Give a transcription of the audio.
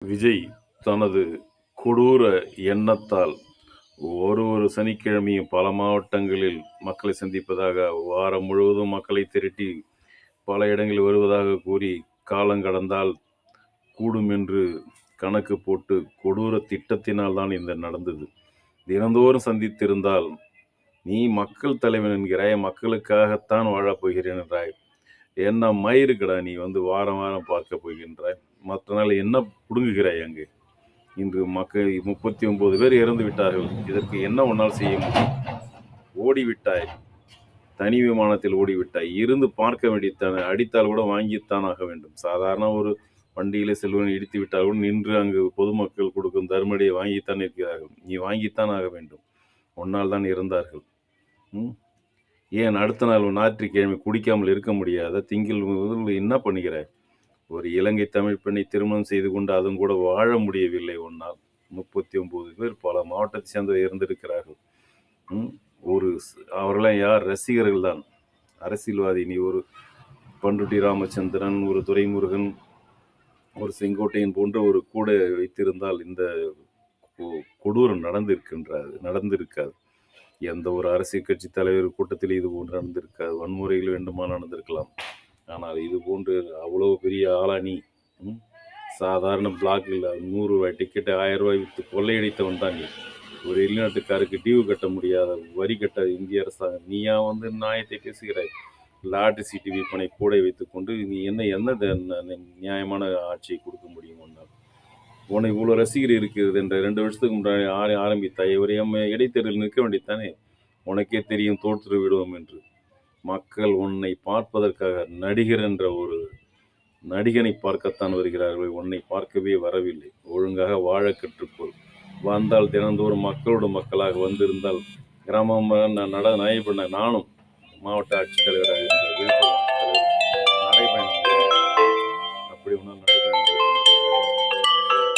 விஜய் தனது கொடூர எண்ணத்தால் ஒரு ஒரு சனிக்கிழமையும் பல மாவட்டங்களில் மக்களை சந்திப்பதாக, வாரம் முழுவதும் மக்களை திரட்டி பல இடங்களில் வருவதாக கூறி, காலங்கடந்தால் கூடும் என்று கணக்கு போட்டு கொடூர திட்டத்தினால் தான் இந்த நடந்தது. தினந்தோறும் சந்தித்திருந்தால், நீ மக்கள் தலைவன் என்கிறாய், மக்களுக்காகத்தான் வாழப் போகிறேன் என்றாய். என்ன மயிருக்குடா நீ வந்து வாரம் வாரம் பார்க்க போகின்றாய்? மற்ற நாள் என்ன புடுங்குகிறாய் அங்கு? இன்று மக்கள் 39 பேர் இறந்து விட்டார்கள். இதற்கு என்ன உன்னால் செய்ய முடியும்? ஓடிவிட்டாய், தனி விமானத்தில் ஓடிவிட்டாய். இருந்து பார்க்க வேண்டியதானே. அடித்தால் கூட வாங்கித்தான் ஆக வேண்டும். சாதாரண ஒரு வண்டியிலே செல்வன் இடித்து விட்டால் கூட நின்று அங்கு பொதுமக்கள் கொடுக்கும் தர்மடியை வாங்கித்தான் இருக்கிறார்கள். நீ வாங்கித்தான் ஆக வேண்டும். உன்னால் தான் இறந்தார்கள். ஏன் அடுத்த நாள் ஞாயிற்றுக்கிழமை குடிக்காமல் இருக்க முடியாத? திங்கள் முதல் என்ன பண்ணுகிறாய்? ஒரு இலங்கை தமிழ் பெண்ணை திருமணம் செய்து கொண்டு அதுவும் கூட வாழ முடியவில்லை உன்னால். 39 பேர் பல மாவட்டத்தை சேர்ந்தவர் இருந்திருக்கிறார்கள். ஒரு அவர்களாம் யார்? ரசிகர்கள் தான், அரசியல்வாதி. நீ ஒரு பண்ருட்டி ராமச்சந்திரன், ஒரு துரைமுருகன், ஒரு செங்கோட்டையன் போன்ற ஒரு கூட வைத்திருந்தால் இந்த கொடூரம் நடந்திருக்காது. எந்த ஒரு அரசியல் கட்சி தலைவர் கூட்டத்தில் இது போன்று நடந்திருக்காது. வன்முறைகள் வேண்டுமா நடந்திருக்கலாம். ஆனால் இது போன்று அவ்வளோ பெரிய ஆளா நீ? சாதாரண பிளாக்கில் 100 ரூபாய் டிக்கெட்டு 1000 ரூபாய் விற்று கொள்ளையடித்தவன் தான் நீ. ஒரு வெளிநாட்டுக்காருக்கு டியூ கட்ட முடியாத, வரி கட்ட இந்திய அரசாங்கம். நீயா வந்து நியாயத்தை பேசுகிறாய்? லாட்டு சீட்டு விற்பனை கூட வைத்துக்கொண்டு நீ என்ன நியாயமான ஆட்சியை கொடுக்க முடியும் உன்னால்? உனக்கு இவ்வளோ ரசிகர் இருக்கிறது என்ற 2 வருஷத்துக்கு முன்னாடி ஆரம்பித்தாய். ஒரு இடைத்தேர்தல் நிற்க வேண்டியதானே? உனக்கே தெரியும் தோற்று விடுவோம் என்று. மக்கள் உன்னை பார்ப்பதற்காக நடிகர் என்ற ஒரு நடிகனை பார்க்கத்தான் வருகிறார்கள். உன்னை பார்க்கவே வரவில்லை. ஒழுங்காக வாழ கற்றுக்கொள். வந்தால் தினந்தோறும் மக்களோடு மக்களாக வந்திருந்தால் கிராமம் நானும் மாவட்ட ஆட்சித்தலைவராக இருந்த விழுப்புரம் நடைபயணம்